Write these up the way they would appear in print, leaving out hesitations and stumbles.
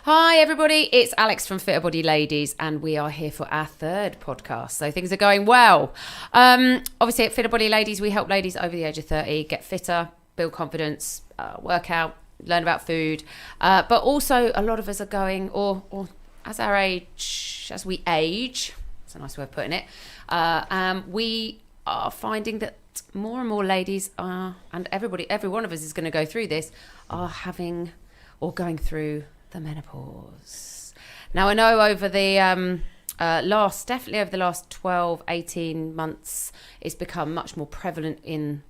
Hi everybody, it's Alex from Fitter Body Ladies and we are here for our third podcast. So things are going well. Obviously at Fitter Body Ladies, we help ladies over the age of 30 get fitter, build confidence, work out, learn about food. But also a lot of us are going, or as we age, that's a nice way of putting it, we are finding that more and more ladies are, and every one of us is going to go through this, are having or going through the menopause. Now I know over the definitely over the last 12, 18 months, it's become much more prevalent in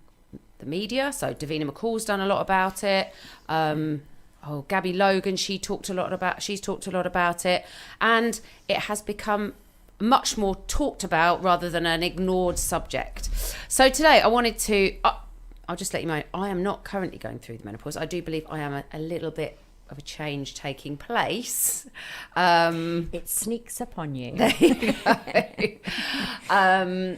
the media. So Davina McCall's done a lot about it. Gabby Logan, she's talked a lot about it, and it has become much more talked about rather than an ignored subject. So today I wanted to, I'll just let you know, I am not currently going through the menopause. I do believe I am a little bit of a change taking place. It sneaks up on you. There you go.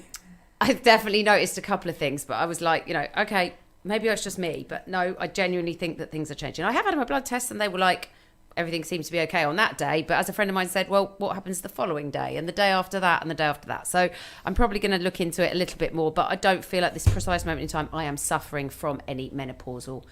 I've definitely noticed a couple of things, but I was like, okay, maybe it's just me, but no, I genuinely think that things are changing. I have had my blood tests and they were like, everything seems to be okay on that day, but as a friend of mine said, well, what happens the following day and the day after that and the day after that? So I'm probably going to look into it a little bit more, but I don't feel at this precise moment in time I am suffering from any menopausal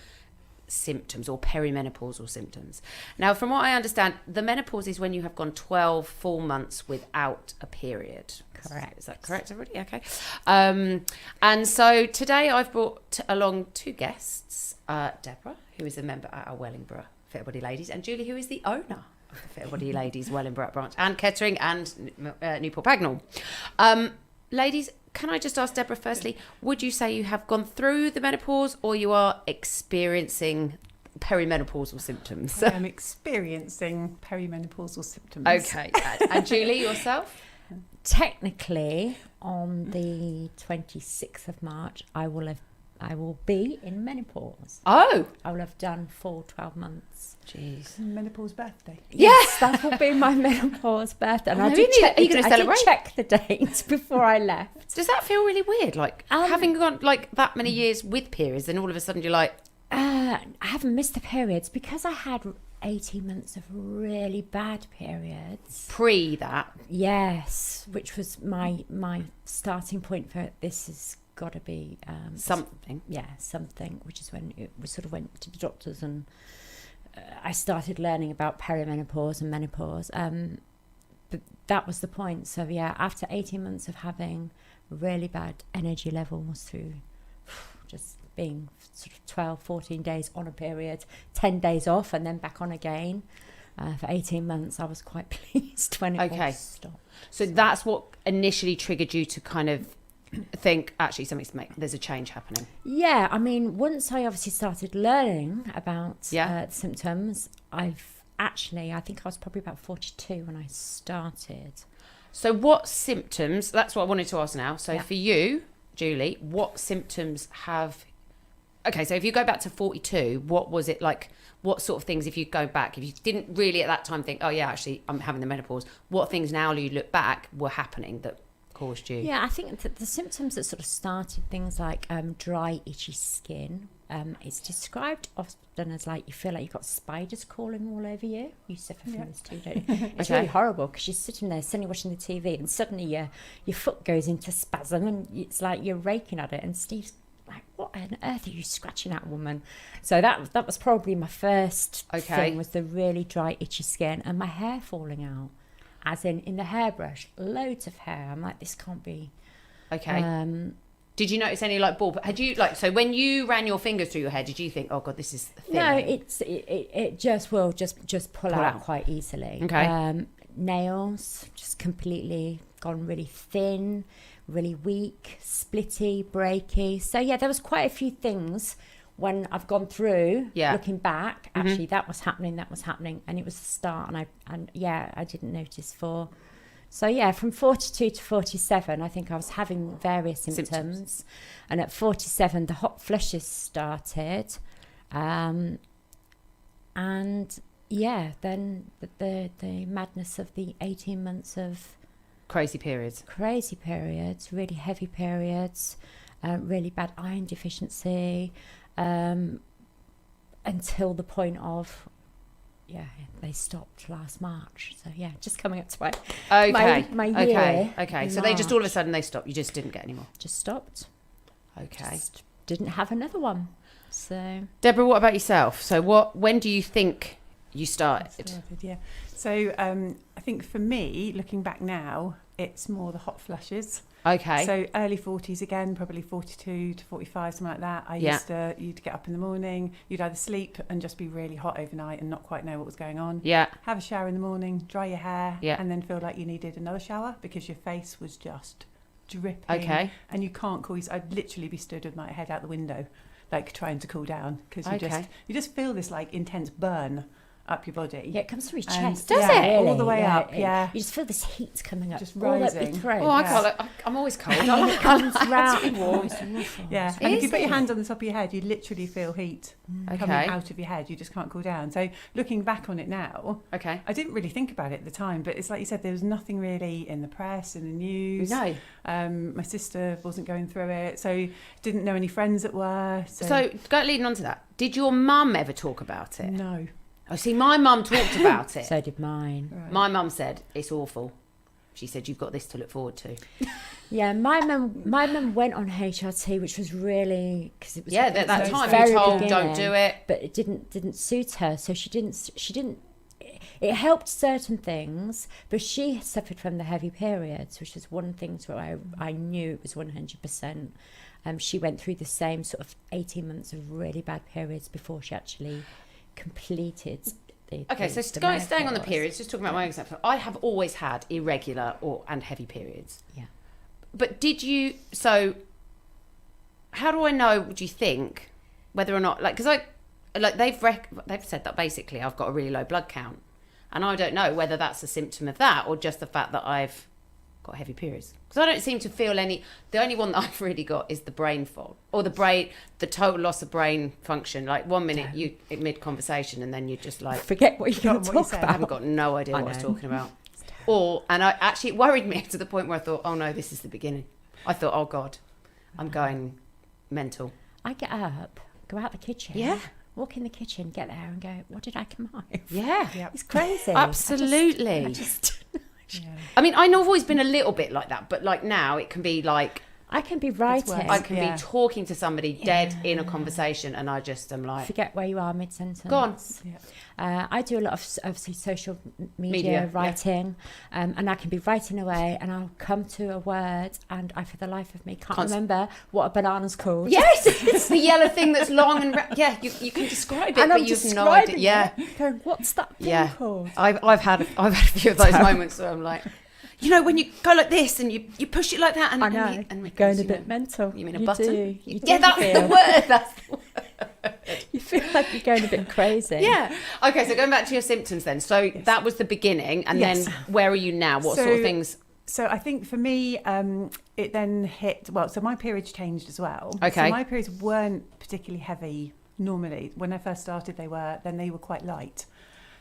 symptoms or perimenopausal symptoms. Now, from what I understand, the menopause is when you have gone 12 full months without a period. Correct. Is that correct, everybody? Okay. And so today I've brought along two guests, Deborah, who is a member at our Wellingborough Fitter Body Ladies, and Julie, who is the owner of the Fitter Body Ladies Wellingborough branch and Kettering and Newport Pagnell. Ladies, can I just ask Deborah firstly, would you say you have gone through the menopause or you are experiencing perimenopausal symptoms? I'm experiencing perimenopausal symptoms. Okay. And Julie, yourself? Technically, on the 26th of March, I will be in menopause. Oh. I will have done full 12 months. Jeez. Menopause birthday. Yes, that will be my menopause birthday. And Oh, I did really? Are you gonna celebrate? check the date before I left. Does that feel really weird? Like having gone like that many years with periods and all of a sudden you're like... I haven't missed the periods because I had 18 months of really bad periods. Pre that? Yes, which was my starting point for this has got to be... something. Yeah, something, which is when we sort of went to the doctors and I started learning about perimenopause and menopause. But that was the point. So yeah, after 18 months of having really bad energy levels through just being sort of 12, 14 days on a period, 10 days off and then back on again for 18 months, I was quite pleased when it all stopped. So that's what initially triggered you to kind of think, actually, there's a change happening. Yeah, I mean, once I obviously started learning about the symptoms, I think I was probably about 42 when I started. So what symptoms, that's what I wanted to ask now. So for you, Julie, what symptoms have... Okay, so if you go back to 42, what was it like? What sort of things, if you go back, if you didn't really at that time think, oh yeah, actually, I'm having the menopause, what things now you look back were happening that caused you? Yeah, I think that the symptoms that sort of started, things like dry, itchy skin. It's described often as like you feel like you've got spiders crawling all over you. You suffer from this too, don't you? It's really horrible because you're sitting there, suddenly watching the TV, and suddenly your foot goes into spasm, and it's like you're raking at it. And Steve's like, "What on earth are you scratching at, woman?" So that was probably my first thing, was the really dry, itchy skin and my hair falling out. As in the hairbrush, loads of hair. I'm like, this can't be. Okay. Did you notice any like ball? Had you so when you ran your fingers through your hair, did you think, oh god, this is thin? No, it just will just pull out quite easily. Okay. Nails just completely gone really thin, really weak, splitty, breaky. So yeah, there was quite a few things when I've gone through, looking back, actually that was happening, and it was the start, and I didn't notice for. So yeah, from 42 to 47, I think I was having various symptoms. And at 47, the hot flushes started, and yeah, then the madness of the 18 months of crazy periods, really heavy periods, really bad iron deficiency. Until the point of, they stopped last March. So yeah, just coming up to my Okay. year. Okay. in So they just all of a March. sudden they stopped. You just didn't get any more. Just stopped. Okay. Just didn't have another one. So Deborah, what about yourself? So when do you think you started? Yeah. So I think for me, looking back now, it's more the hot flushes. Okay. So early 40s again, probably 42 to 45, something like that. You'd get up in the morning, you'd either sleep and just be really hot overnight and not quite know what was going on. Yeah. Have a shower in the morning, dry your hair, Yeah. and then feel like you needed another shower because your face was just dripping. Okay. And you can't cool. I'd literally be stood with my head out the window, like trying to cool down because Okay. you just feel this like intense burn up your body. yeah, it comes through your And- chest. Does doesn't it? All the way up, yeah. You just feel this heat coming up. Just all up your rising. throat. Oh, I Yeah. can't. I'm always cold. And I then like it comes to round. be warm. Oh, it's awful. Yeah, It's and if you Is put your it? hands on the top of your head, you literally feel heat coming Okay. out of your head. You just can't cool down. So looking back on it now, Okay. I didn't really think about it at the time, but it's like you said, there was nothing really in the press, in the news. No. My sister wasn't going through it, so didn't know any friends that were. So leading on to that, did your mum ever talk about it? no. Oh, see, my mum talked about it. So did mine. Right. My mum said it's awful. She said you've got this to look forward to. Yeah, my mum went on HRT, which was really because it was Yeah, at that so time very you're told beginning, don't do it. but it didn't suit her, so she didn't. It helped certain things, but she suffered from the heavy periods, which is one thing where I knew it was 100%. She went through the same sort of 18 months of really bad periods before she actually completed the. Okay, the, so the staying on the menopause. periods, just talking about my example, I have always had irregular and heavy periods. Yeah. But did you? So, how do I know? Do you think whether or not because they've said that basically I've got a really low blood count, and I don't know whether that's a symptom of that or just the fact that I've got heavy periods, because I don't seem to feel any. The only one that I've really got is the brain fog or the total loss of brain function. Like 1 minute you mid conversation and then you're just like Forget what you're going to Forgotten what you talk said. I haven't about. got no idea I what I was know. talking about. It worried me to the point where I thought, oh no, this is the beginning. I thought, oh God, I'm going mental. I get up, go out the kitchen, Yeah. walk in the kitchen, get there, and go, "What did I come out?" Yeah, Yep. It's crazy. absolutely. I just Yeah. I mean, I've always been a little bit like that, but like now it can be like I can be writing. worse. I can Yeah. be talking to somebody dead in a conversation, and I just am like, Forget where you are mid-sentence. go on. Yeah. I do a lot of obviously social media, Media, yeah. writing, and I can be writing away, and I'll come to a word, and I, for the life of me, can't remember what a banana's called. Yes, it's the yellow thing that's long and you can describe it, and but I'm you've no idea. describing Yeah, it, going, what's that thing yeah. called? I've had a few of those moments where I'm like, you know, when you go like this and you push it like that, and I know, and it going goes, a you bit know, mental. You mean a You button? do. You Yeah, do that's feel- the word. That's the word. You feel like you're going a bit crazy. Yeah. Okay, so going back to your symptoms then. So that was the beginning, and Yes. then where are you now? What sort of So- things? So I think for me, it then hit, so my periods changed as well. Okay. So my periods weren't particularly heavy normally. When I first started, they were quite light.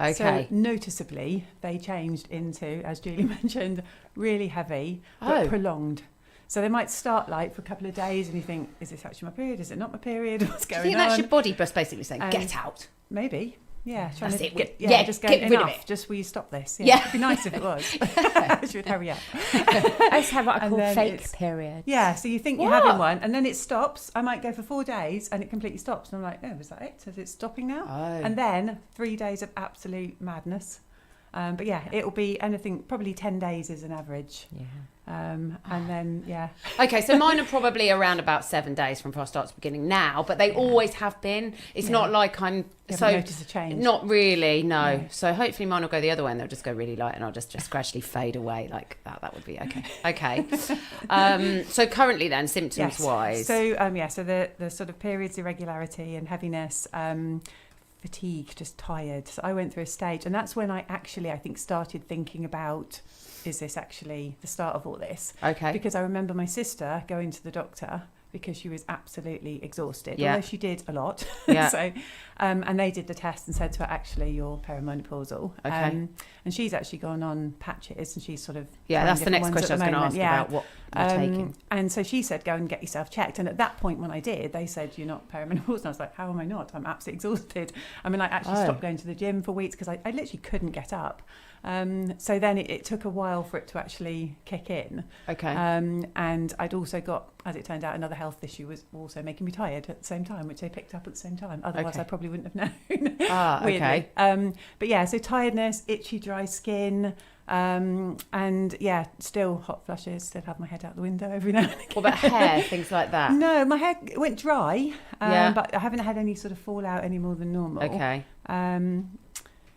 Okay. So noticeably, they changed into, as Julie mentioned, really heavy, but Oh. prolonged. So they might start light for a couple of days and you think, is this actually my period? Is it not my period? What's Do you going think on? that's your body just basically saying, Um, get out? Maybe. Yeah, trying That's to it. get, Yeah, just get going rid of enough. it. Just will you stop this? Yeah. It'd be nice if it was. She would hurry up. I used to have what I And call then fake it's- periods. Yeah, so you think you're What? having one, and then it stops. I might go for 4 days, and it completely stops. And I'm like, oh, is that it? Is it stopping now? Oh. And then 3 days of absolute madness. But yeah, it'll be anything, probably 10 days is an average. Yeah. And then, yeah. Okay, so mine are probably around about 7 days from start to beginning now, but they always have been. It's Yeah. not like I'm You so haven't noticed a change. not really, no. No. So hopefully mine will go the other way and they'll just go really light and I'll just gradually fade away like that. That would be okay. Okay. So currently then, symptoms wise. So so the sort of periods irregularity and heaviness, fatigue, just tired. So I went through a stage, and that's when I think started thinking about, is this actually the start of all this? Okay. Because I remember my sister going to the doctor because she was absolutely exhausted. Yeah. Although she did a lot. Yeah. So, and they did the test and said to her, actually, you're perimenopausal. Okay. And she's actually gone on patches, and she's sort of That's the trying next different question I was ones going to at the ask moment. about what you're taking. And so she said, go and get yourself checked. And at that point, when I did, they said, you're not perimenopausal. And I was like, how am I not? I'm absolutely exhausted. I mean, I actually stopped going to the gym for weeks because I literally couldn't get up. So then it took a while for it to actually kick in. Okay. And I'd also got, as it turned out, another health issue was also making me tired at the same time, which they picked up at the same time. Otherwise, Okay. I probably wouldn't have known. Okay. But yeah, so tiredness, itchy, dry skin, and yeah, still hot flushes, still have my head out the window every now and again. What about hair, things like that? No, my hair went dry, Yeah. but I haven't had any sort of fallout any more than normal. Okay.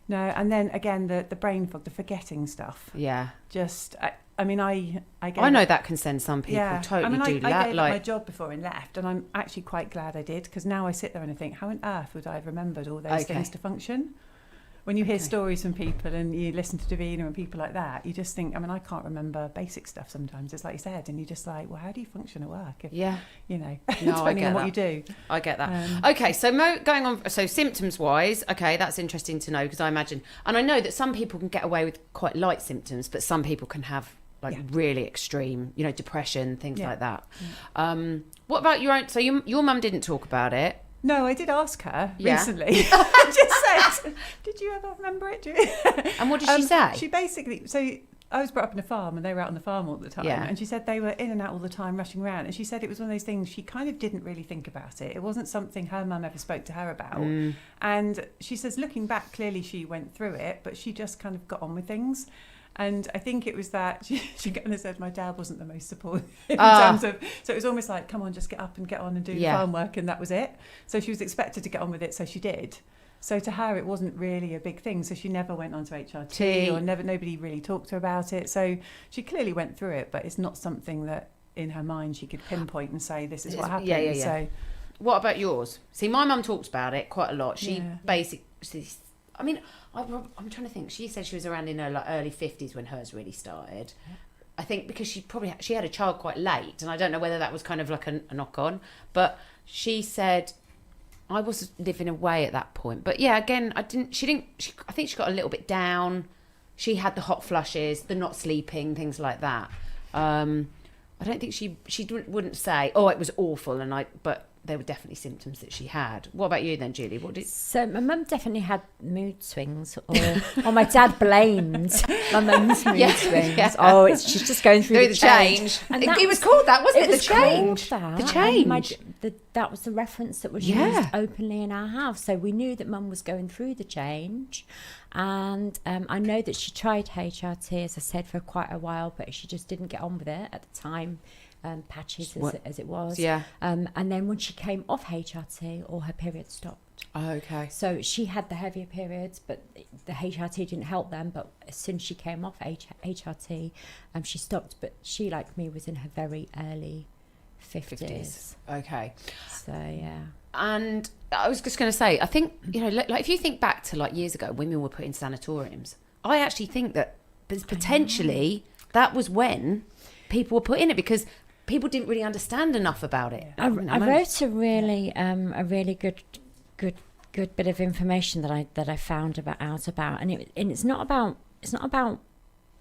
No, and then again, the brain fog, the forgetting stuff. Yeah. Just, I mean, I gave I know that can send some people. yeah. Totally I mean, do I that. gave up my Like, job before and left, and I'm actually quite glad I did, because now I sit there and I think, how on earth would I have remembered all those Okay. things to function? When you hear Okay. stories from people and you listen to Davina and people like that, you just think, I mean, I can't remember basic stuff sometimes. It's like you said, and you're just like, well, how do you function at work? If, yeah. you know, No, I depending get on what that. you do. I get that. Um, Okay, so going on, so symptoms wise, okay, that's interesting to know, because I imagine, and I know that some people can get away with quite light symptoms, but some people can have like Yeah. really extreme, you know, depression, things Yeah. like that. What about your own? So your mum didn't talk about it. No, I did ask her Yeah. recently. I just said, did you ever remember it? And what did she say? She basically, so I was brought up in a farm and they were out on the farm all the time. Yeah. And she said they were in and out all the time, rushing around. And she said it was one of those things, she kind of didn't really think about it. It wasn't something her mum ever spoke to her about. And she says, looking back, clearly she went through it, but she just kind of got on with things. And I think it was that she kind of said my dad wasn't the most supportive in terms of, so it was almost like, come on, just get up and get on and do the farm work, and that was it. So she was expected to get on with it, so she did. So to her, it wasn't really a big thing. So she never went on to HRT or nobody really talked to her about it. So she clearly went through it, but it's not something that in her mind she could pinpoint and say, this is what happened. Yeah. So What about yours? See, my mum talks about it quite a lot. She Yeah. basically, I mean, I'm trying to think. She said she was around in her like early 50s when hers really started. I think because she had a child quite late, and I don't know whether that was kind of like a knock on, but she said I was living away at that point. But yeah, again, I think she got a little bit down. She had the hot flushes, the not sleeping, things like that. I don't think she wouldn't say, oh, it was awful, but there were definitely symptoms that she had. What about you then, Julie? So my mum definitely had mood swings, or my dad blamed my mum's mood swings. Yeah. Oh, she's just going through the change. And It was called that, wasn't it? was The change. called that. The And change. that was the reference that was Yeah. used openly in our house. So we knew that mum was going through the change. And I know that she tried HRT, as I said, for quite a while, but she just didn't get on with it at the time. Patches as it was. Yeah. And then when she came off HRT, all her periods stopped. Oh, okay. So she had the heavier periods, but the HRT didn't help them. But as soon as she came off HRT, she stopped. But she, like me, was in her very early 50s. Okay. So, yeah. And I was just going to say, I think, you know, like if you think back to like years ago, women were put in sanatoriums. I actually think that potentially that was when people were put in it, because people didn't really understand enough about it. I wrote a really good bit of information that I found out about, and it's not about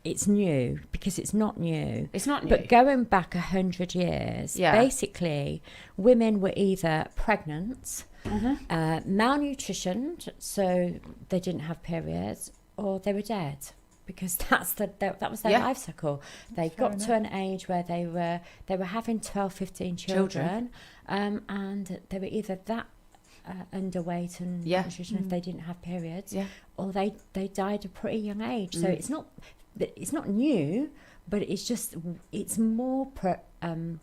it's new, because it's not new. It's not new. But going back 100 years, basically, women were either pregnant, malnutritioned, so they didn't have periods, or they were dead, because that was their life cycle. They got to an age where they were having 12, 15 children. And they were either that underweight and nutrition if they didn't have periods, or they died at a pretty young age. So it's not new, but it's more prevalent.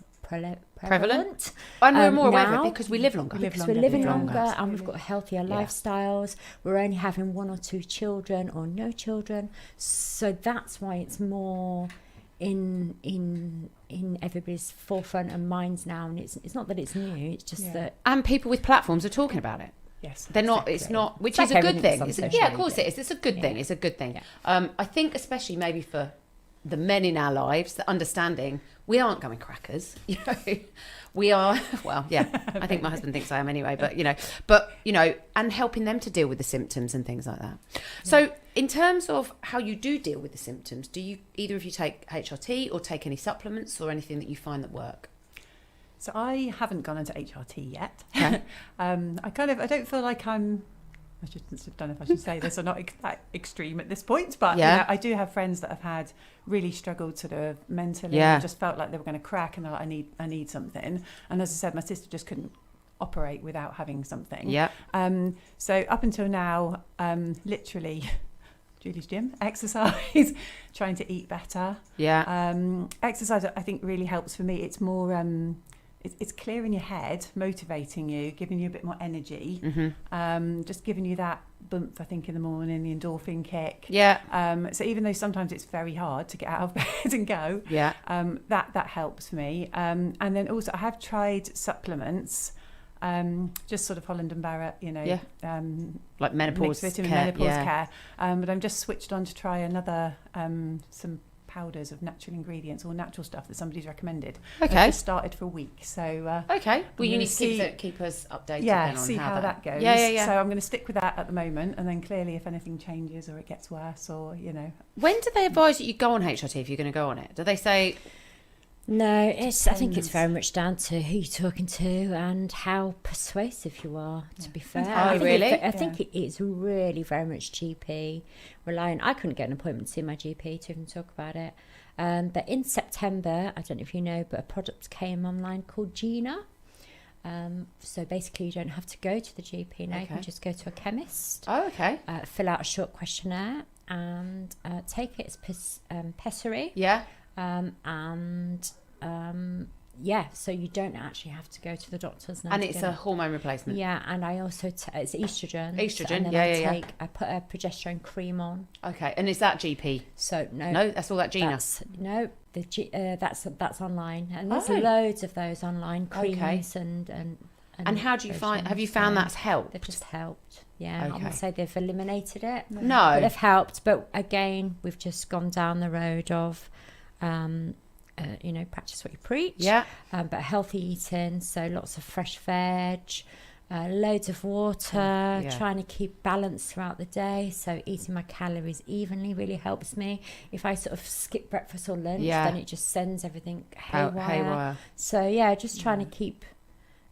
And we're more aware now, of it because we live longer. We're living longer, and we've got healthier lifestyles. We're only having 1 or 2 children or no children, so that's why it's more in everybody's forefront and minds now. And it's not that it's new; it's just that. And people with platforms are talking about it. Yes, they're not. It's not, which It's is like a good thing. everything Of course it is. It's a good thing. Yeah. It's a good thing. Yeah. I think especially maybe for the men in our lives, the understanding we aren't going crackers, we are, well, yeah, I think my husband thinks I am anyway, but and helping them to deal with the symptoms and things like that. Yeah. So in terms of how you do deal with the symptoms, do you, either of you take HRT or take any supplements or anything that you find that work? So I haven't gone into HRT yet. Okay. I don't feel like I don't know if I should say this or not that extreme at this point, but I do have friends that have had really struggled sort of mentally, and just felt like they were going to crack, and they're like, I need something. And as I said, my sister just couldn't operate without having something. Yeah. So up until now, literally, Julie's gym, exercise, trying to eat better. Yeah. Exercise, I think, really helps for me. It's more. It's clearing your head, motivating you, giving you a bit more energy, just giving you that bump, I think, in the morning, the endorphin kick. Yeah. So even though sometimes it's very hard to get out of bed and go, that helps me. And then also I have tried supplements, just sort of Holland and Barrett, like menopause care. But I'm just switched on to try another some powders of natural ingredients or natural stuff that somebody's recommended. Okay. I've just started for a week, so okay. Well, you need to keep us updated. Yeah, then on see how that goes. Yeah. So I'm going to stick with that at the moment, and then clearly, if anything changes or it gets worse, or When do they advise that you go on HRT if you're going to go on it? Do they say? No, I think it's very much down to who you're talking to and how persuasive you are, to be fair. Oh, really? I think it is really very much GP reliant. I couldn't get an appointment to see my GP to even talk about it. But in September, I don't know if you know, but a product came online called Gina. So basically you don't have to go to the GP now. Okay. You can just go to a chemist. Oh, okay. Fill out a short questionnaire and take it. It's pessary. Yeah. So you don't actually have to go to the doctors now. And it's a hormone replacement. Yeah, and I also it's estrogen. Estrogen, and then I put a progesterone cream on. Okay, and is that GP? So no, that's all that Gina. That's online, and there's loads of those online creams and how do you find? Have you found that's helped? They've just helped. Yeah, I wouldn't say they've eliminated it. No, but they've helped. But again, we've just gone down the road of. Practice what you preach. Yeah. But healthy eating, so lots of fresh veg, loads of water, trying to keep balance throughout the day. So eating my calories evenly really helps me. If I sort of skip breakfast or lunch, then it just sends everything haywire. So just trying to keep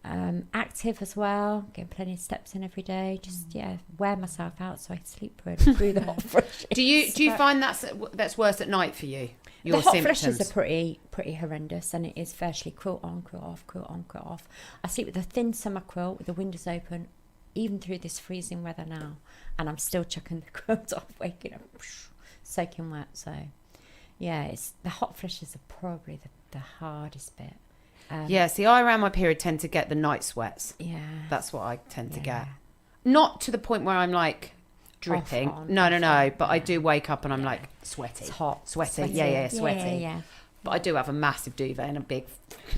active as well, getting plenty of steps in every day. Just wear myself out so I sleep through the hot flushes. Do you find that's worse at night for you? The hot flushes are pretty horrendous, and it is virtually quilt on, quilt off, quilt on, quilt off. I sleep with a thin summer quilt with the windows open, even through this freezing weather now, and I'm still chucking the quilt off, waking up, soaking wet. So, it's the hot flushes are probably the hardest bit. See, I around my period tend to get the night sweats. Yeah, that's what I tend to get. Not to the point where I'm like dripping. No. But I do wake up and I'm like sweaty. It's hot. Sweaty. Yeah, sweaty. Yeah. But I do have a massive duvet and a big,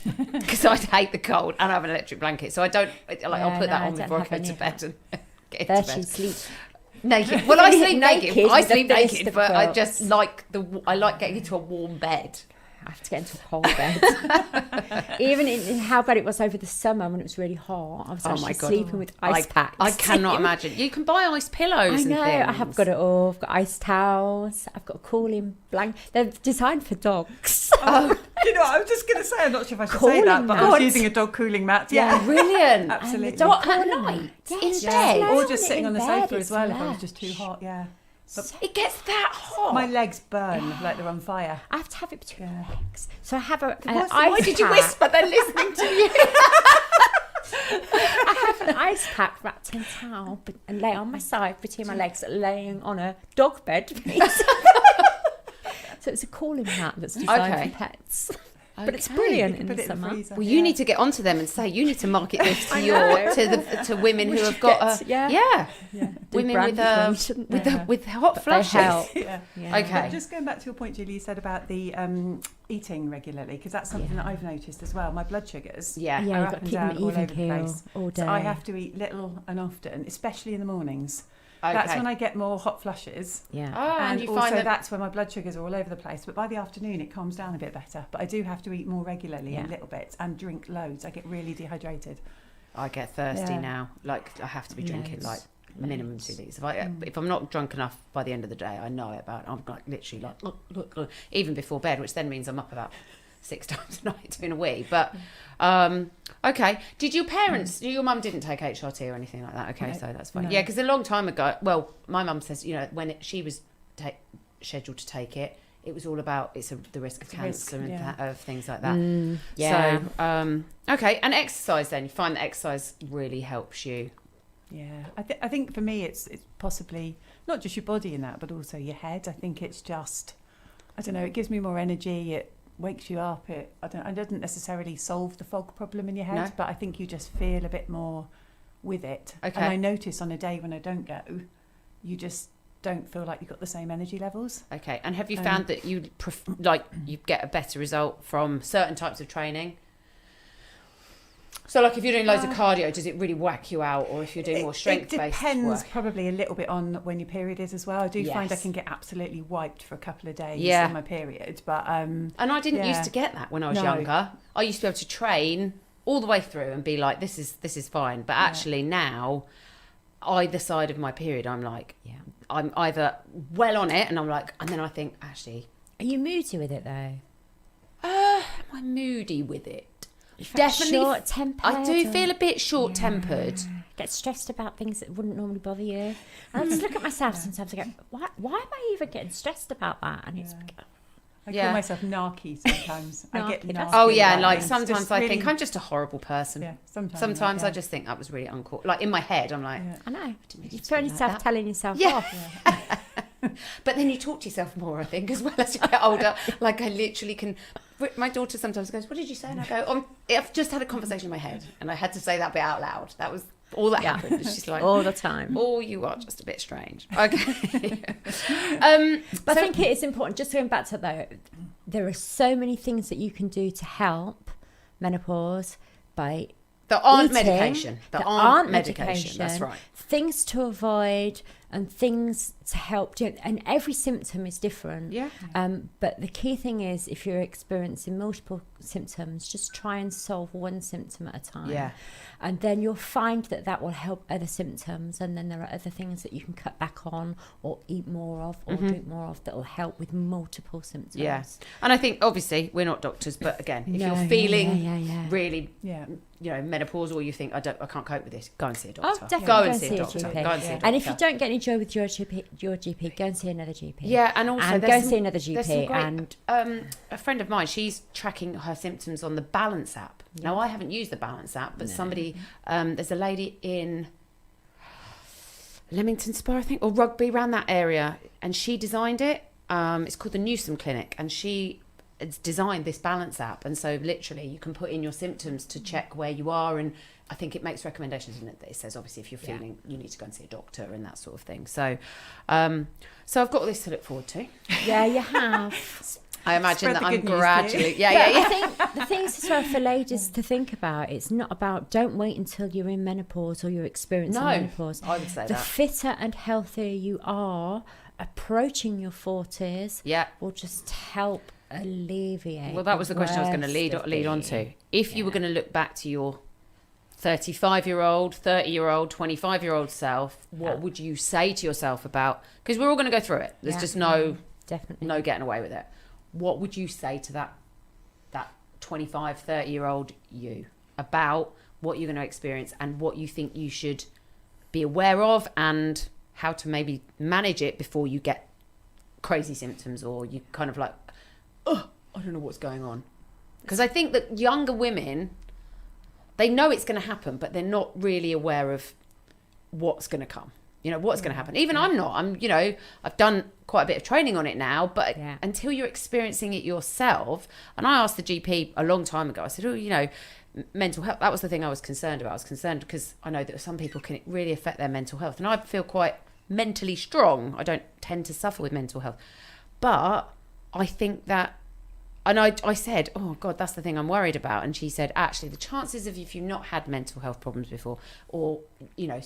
because I hate the cold, and I have an electric blanket. So I don't, I'll put that on before I go to bed and get into bed. Sleep naked. Well, I sleep naked. I sleep naked, but I just I like getting into a warm bed. I have to get into a cold bed. Even in how bad it was over the summer when it was really hot, I was actually sleeping with ice packs. I cannot imagine. You can buy ice pillows. I know. And things. I have got it all. I've got ice towels. I've got a cooling blanket. They're designed for dogs. I was just going to say, I'm not sure if I should say that, but I was using a dog cooling mat. Yeah, brilliant. Absolutely. What, at night? Yes, in bed? Or just sitting on the sofa as well if I was just too hot. Yeah. But it gets that hot. My legs burn like they're on fire. I have to have it between my legs. So I have a why did you whisper? They're listening to you. I have an ice pack wrapped in towel and lay on my side between my legs, laying on a dog bed. So it's a cooling mat that's designed for pets. But it's brilliant in the summer. Well, you need to get onto them and say you need to market this to women who have got women brand with shouldn't with, they? with hot But they flushes. help. Yeah. Okay. But just going back to your point, Julie, you said about the eating regularly, because that's something that I've noticed as well. My blood sugars Yeah. are You've up got to and keep them down all even over the keel place. all day. So I have to eat little and often, especially in the mornings. Okay. That's when I get more hot flushes. Yeah. Oh, and you also find that that's when my blood sugars are all over the place. But by the afternoon, it calms down a bit better. But I do have to eat more regularly in little bits and drink loads. I get really dehydrated. I get thirsty Yeah. now. Like I have to be drinking Loads. like minimum 2 litres. If I'm not drunk enough by the end of the day, I know it. But I'm like literally like look, even before bed, which then means I'm up about 6 times a night doing a wee. But okay, did your parents? Your mum didn't take HRT or anything like that? Okay, No. so that's fine. No. Yeah, because a long time ago. Well, my mum says when she was scheduled to take it. It was all about the risk of cancer and of things like that. Yeah. So, okay. And exercise then. You find that exercise really helps you. Yeah, I think for me it's possibly not just your body in that, but also your head. I think it's just, I don't know, it gives me more energy. It wakes you up. It doesn't necessarily solve the fog problem in your head, No. but I think you just feel a bit more with it. Okay. And I notice on a day when I don't go, you just don't feel like you've got the same energy levels. Okay. And have you found that you get a better result from certain types of training? So, like, if you're doing loads of cardio, does it really whack you out? Or if you're doing more strength-based It depends work? probably a little bit on when your period is as well. I do find I Yes. can get absolutely wiped for a couple of days Yeah. in my period. But And I didn't used to get that when I was younger. I used to be able to train all the way through and be like, this is fine. But actually now, either side of my period, I'm like, I'm either well on it and I'm like, and then I think, actually, Are you moody with it though? am I moody with it? Definitely short-tempered. I do feel a bit short-tempered. Get stressed about things that wouldn't normally bother you. And I just look at myself sometimes. I go, why am I even getting stressed about that? And it's I call myself narky sometimes. I get Narky, narky. that's Oh yeah, about like things. sometimes Just I really- think I'm just a horrible person. Yeah, Sometimes I just think that was really uncool. Like in my head, I'm like, I know. need You to find be like yourself that. telling yourself Yeah. off. but then you talk to yourself more, I think, as well as you get older. Like I literally can. My daughter sometimes goes, "What did you say?" And I go, "I've just had a conversation in my head, and I had to say that bit out loud." That was all that happened. And she's like, All the time. "Oh, you are just a bit strange." Okay. But I think it is important, just going back to that, there are so many things that you can do to help menopause by that aren't eating, medication. That aren't medication. That's right. Things to avoid and things to help. And every symptom is different. Yeah. But the key thing is, if you're experiencing multiple symptoms, just try and solve one symptom at a time. Yeah. And then you'll find that will help other symptoms. And then there are other things that you can cut back on or eat more of or drink more of that will help with multiple symptoms. Yeah. And I think, obviously, we're not doctors, but again, if No, you're yeah, feeling yeah. really, Yeah. menopausal, you think, I can't cope with this, go and see a Oh, doctor. definitely Go and see a doctor. GP. Go and see a doctor. And if you don't get any joy with your GP, go and see another GP. Yeah, and also and go there's and see another GP. and a friend of mine, she's tracking her symptoms on the Balance app. Now, I haven't used the Balance app, but somebody, there's a lady in Leamington Spa, I think, or Rugby, around that area, and she designed it. It's called the Newsom Clinic, and she has designed this Balance app, and so literally you can put in your symptoms to check where you are, and I think it makes recommendations in it that it says obviously if you're feeling you need to go and see a doctor and that sort of thing. So so I've got all this to look forward to. Yeah, you have. I imagine Spread that the I'm good news, gradually dear. yeah. I think the things as well for ladies to think about, it's not about don't wait until you're in menopause or you're experiencing menopause. I would say The that. fitter and healthier you are approaching your 40s will just help alleviate. Well, that was the question I was going to worst lead of on it. to. If you were going to look back to your 35-year-old, 30-year-old, 25-year-old self, what would you say to yourself about? Because we're all going to go through it. There's just no getting away with it. What would you say to that 25, 30-year-old you about what you're going to experience and what you think you should be aware of and how to maybe manage it before you get crazy symptoms or you kind of like, oh, I don't know what's going on? Because I think that younger women, they know it's going to happen, but they're not really aware of what's going to come. What's going to happen. Even I'm not. I've done quite a bit of training on it now, but until you're experiencing it yourself, and I asked the GP a long time ago, I said, mental health, that was the thing I was concerned about. I was concerned because I know that some people can really affect their mental health, and I feel quite mentally strong. I don't tend to suffer with mental health, but I think that, and I said, oh God, that's the thing I'm worried about. And she said, actually, the chances of if you've not had mental health problems before, or, you know,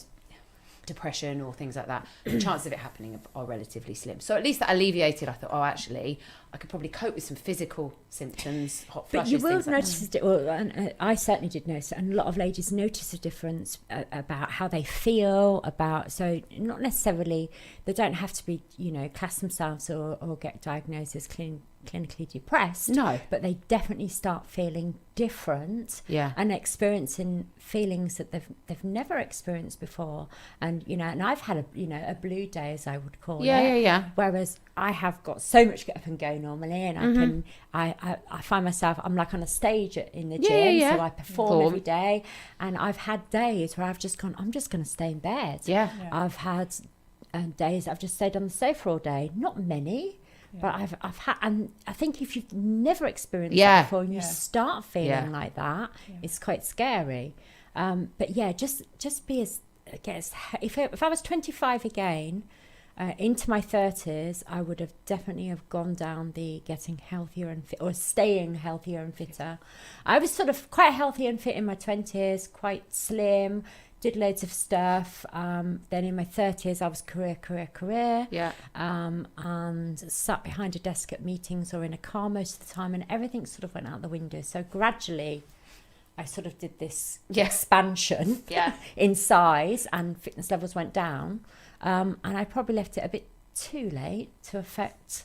depression or things like that, the chances of it happening are relatively slim. So at least that alleviated. I thought, oh, actually, I could probably cope with some physical symptoms, hot flushes. But you will things like notice, and I certainly did notice, and a lot of ladies notice a difference about how they feel about. So not necessarily, they don't have to be, you know, class themselves or get diagnosed as clinically depressed. No, but they definitely start feeling different, and experiencing feelings that they've never experienced before. And you know, and I've had a blue day, as I would call it. Whereas I have got so much get up and go normally, and I find myself, I'm like on a stage in the gym, so I perform every day. And I've had days where I've just gone, I'm just going to stay in bed. I've had days I've just stayed on the sofa all day. Not many. But I've had, and I think if you've never experienced that before and you start feeling like that, it's quite scary. But just be as, I guess, if I was 25 again, into my 30s, I would have definitely have gone down the getting healthier and fit, or staying healthier and fitter. I was sort of quite healthy and fit in my 20s, quite slim, did loads of stuff. Then in my 30s, I was career. And sat behind a desk at meetings or in a car most of the time, and everything sort of went out the window. So gradually, I sort of did this expansion in size, and fitness levels went down. And I probably left it a bit too late to affect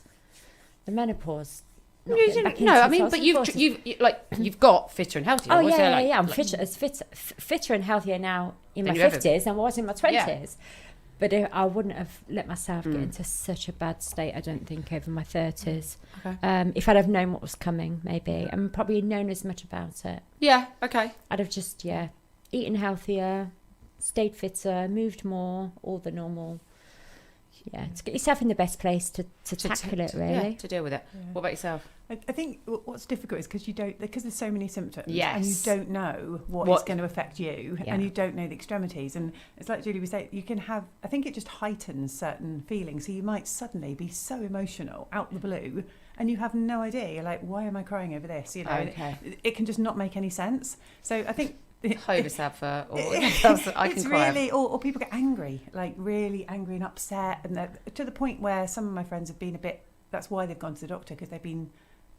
the menopause. But you've got fitter and healthier. Oh I'm fitter and healthier now in my 50s than I was in my 20s. But I wouldn't have let myself get into such a bad state, I don't think, over my 30s. If I'd have known what was coming, maybe, and probably known as much about it. I'd have just eaten healthier, stayed fitter, moved more, all the normal. To get yourself in the best place to tackle it, really. To deal with it. What about yourself? I think what's difficult is because there's so many symptoms, and you don't know what is going to affect you, and you don't know the extremities. And it's like Julie was saying, you can have, I think it just heightens certain feelings. So you might suddenly be so emotional out the blue, and you have no idea. You're like, why am I crying over this? You know, it can just not make any sense. So I think Hovis advert, or I can cry. Really, or people get angry, like really angry and upset, and to the point where some of my friends have been a bit. That's why they've gone to the doctor, because they've been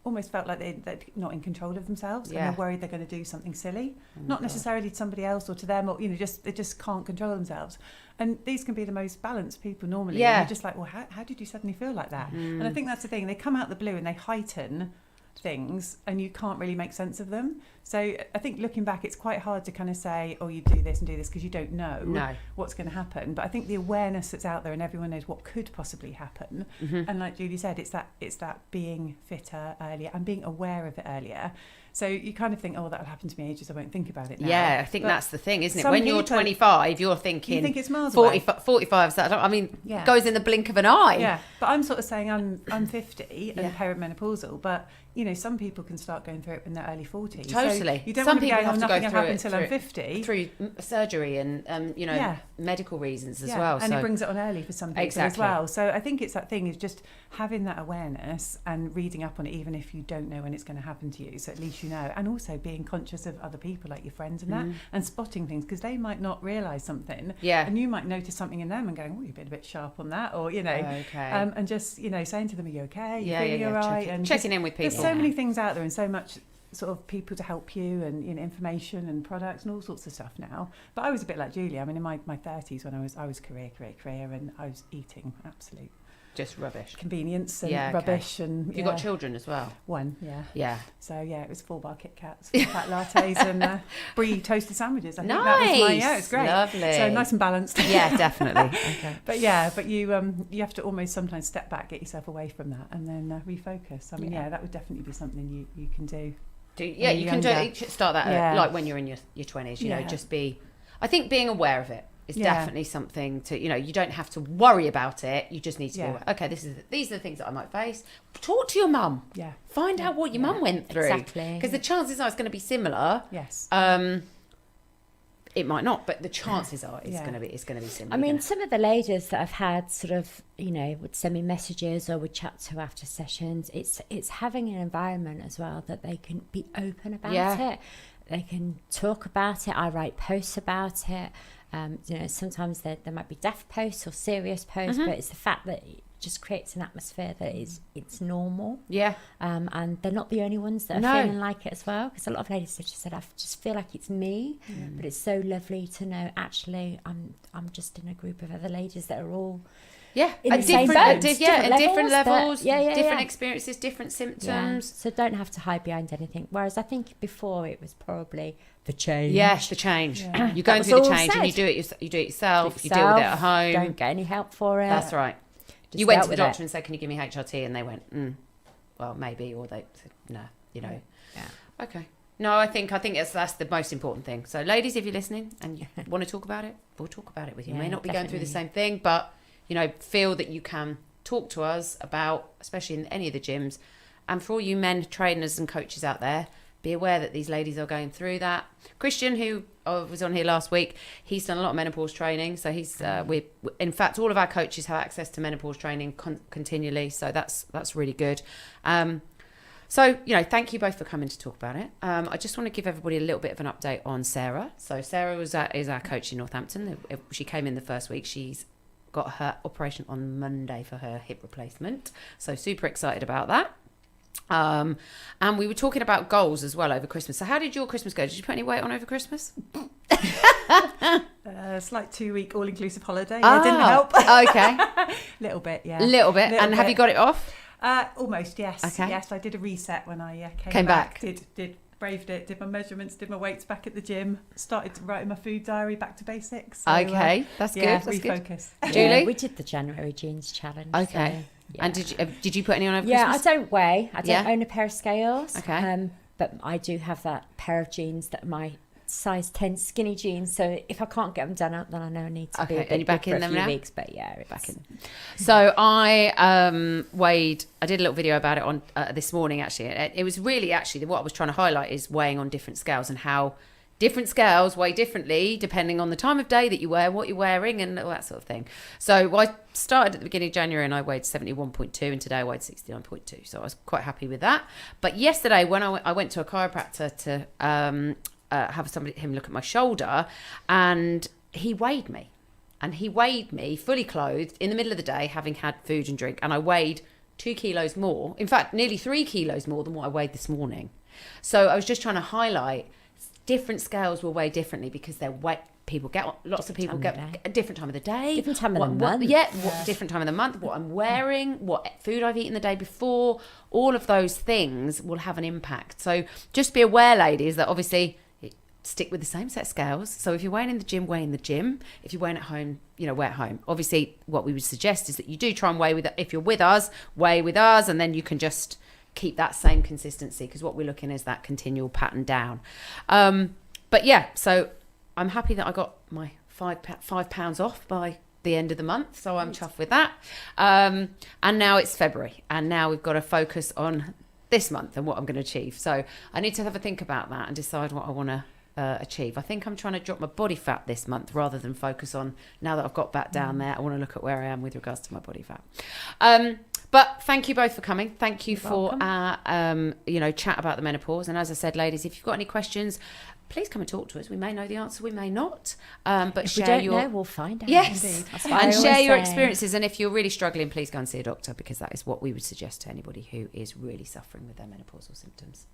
almost felt like they're not in control of themselves, and they're worried they're going to do something silly, not necessarily to somebody else or to them, or they just can't control themselves. And these can be the most balanced people normally. And you're just like, well, how did you suddenly feel like that? And I think that's the thing. They come out the blue and they heighten things, and you can't really make sense of them. So I think looking back, it's quite hard to kind of say, oh, you do this and do this, because you don't know what's going to happen. But I think the awareness that's out there, and everyone knows what could possibly happen. And like Julie said, it's that being fitter earlier and being aware of it earlier. So you kind of think, oh, that'll happen to me ages, I won't think about it now. I think that's the thing, isn't it? When you're 25, you're thinking, you think it's miles 45, goes in the blink of an eye. But I'm sort of saying I'm 50 and perimenopausal, but some people can start going through it in their early 40s. Totally. So you don't want to be going, nothing will happen until I'm 50. Through surgery and medical reasons as well. And it brings it on early for some people as well. So I think it's that thing, is just having that awareness and reading up on it, even if you don't know when it's going to happen to you. So at least you know. And also being conscious of other people, like your friends and that, and spotting things, because they might not realise something. And you might notice something in them and going, oh, you've been a bit sharp on that, or, and just, saying to them, are you okay? You feeling all right? And checking in with people. There's so many things out there, and so much sort of people to help you, and information and products and all sorts of stuff now. But I was a bit like Julie. I mean, in my 30s, when I was career, and I was eating absolute just rubbish, convenience and rubbish. And you've got children as well. One, So it was 4-bar Kit Kats, fat lattes, and brie toasted sandwiches. I think that was it's great. Lovely. So nice and balanced. Yeah, definitely. Okay. But you have to almost sometimes step back, get yourself away from that, and then refocus. I mean, that would definitely be something you can do. You can start that like when you're in your 20s. Just be. I think being aware of it is Yeah. definitely something to, you don't have to worry about it. You just need to be Yeah. aware, okay, these are the things that I might face. Talk to your mum. Yeah. Find out what your mum went through. Exactly. Because the chances are it's going to be similar. Yes. It might not, but the chances are it's Yeah. going to be similar. I mean, some of the ladies that I've had sort of, would send me messages or would chat to after sessions. It's having an environment as well that they can be open about it. They can talk about it. I write posts about it. Sometimes there might be daft posts or serious posts, but it's the fact that it just creates an atmosphere that it's normal. Yeah. And they're not the only ones that are feeling like it as well. Because a lot of ladies have just said, I just feel like it's me. But it's so lovely to know, actually, I'm just in a group of other ladies that are all in the same boat. Different levels, but different experiences, different symptoms. Yeah. So don't have to hide behind anything. Whereas I think before it was probably the change. Yes, the change. Yeah. You're going That through the was all change and said. you do it yourself. You deal with it at home. Don't get any help for it. That's right. Just You went dealt to the with doctor it. and said, can you give me HRT? And they went, well, maybe. Or they said, no, Yeah. Okay. No, I think that's the most important thing. So, ladies, if you're listening and you want to talk about it, we'll talk about it with you. Yeah, May not be going through the definitely. same thing, but, feel that you can talk to us about, especially in any of the gyms. And for all you men trainers and coaches out there, be aware that these ladies are going through that. Christian, who was on here last week, he's done a lot of menopause training. So he's, in fact, all of our coaches have access to menopause training continually. So that's really good. So, thank you both for coming to talk about it. I just want to give everybody a little bit of an update on Sarah. So Sarah is our coach in Northampton. She came in the first week. She's got her operation on Monday for her hip replacement. So super excited about that. And we were talking about goals as well over Christmas. So how did your Christmas go? Did you put any weight on over Christmas? It's like 2-week all-inclusive holiday. It didn't help. Okay. Little bit, yeah. Little bit. And have you got it off? Almost, yes. Okay. Yes, I did a reset when I Came back. Did braved it, did my measurements, did my weights back at the gym, started writing my food diary, back to basics. So, Okay, that's good. That's good. refocus. Julie? We did the January jeans challenge. Okay. So, And did you put any on over Yeah, Christmas? I don't weigh. I don't Yeah. own a pair of scales. Okay. But I do have that pair of jeans that are my size 10 skinny jeans. So if I can't get them done up, then I know I need to be a Okay, bit and you're back good for in a them few now? weeks. But yeah, it's Back in. So I weighed. I did a little video about it on this morning. Actually, it was really what I was trying to highlight is weighing on different scales and how different scales weigh differently depending on the time of day that you wear, what you're wearing, and all that sort of thing. So I started at the beginning of January and I weighed 71.2, and today I weighed 69.2. So I was quite happy with that. But yesterday when I went to a chiropractor to have him look at my shoulder, and he weighed me. And he weighed me fully clothed in the middle of the day, having had food and drink. And I weighed 2 kilos more. In fact, nearly 3 kilos more than what I weighed this morning. So I was just trying to highlight different scales will weigh differently because they're weight. Lots of people get a different time of the day. Different time of the month. Different time of the month. What I'm wearing, what food I've eaten the day before. All of those things will have an impact. So just be aware, ladies, that obviously stick with the same set of scales. So if you're weighing in the gym, weigh in the gym. If you're weighing at home, weigh at home. Obviously, what we would suggest is that you do try and weigh if you're with us, weigh with us, and then you can just keep that same consistency, because what we're looking is that continual pattern down. But yeah, so I'm happy that I got my 5 pounds off by the end of the month, so I'm chuffed with that. And now it's February, and now we've got to focus on this month and what I'm going to achieve. So I need to have a think about that and decide what I want to achieve. I think I'm trying to drop my body fat this month rather than focus on, now that I've got back down there, I want to look at where I am with regards to my body fat. But thank you both for coming. Thank you for our chat about the menopause. And as I said, ladies, if you've got any questions, please come and talk to us. We may know the answer, we may not. But if share we don't know, we'll find out. Yes, Indeed. and share your experiences. And if you're really struggling, please go and see a doctor, because that is what we would suggest to anybody who is really suffering with their menopausal symptoms.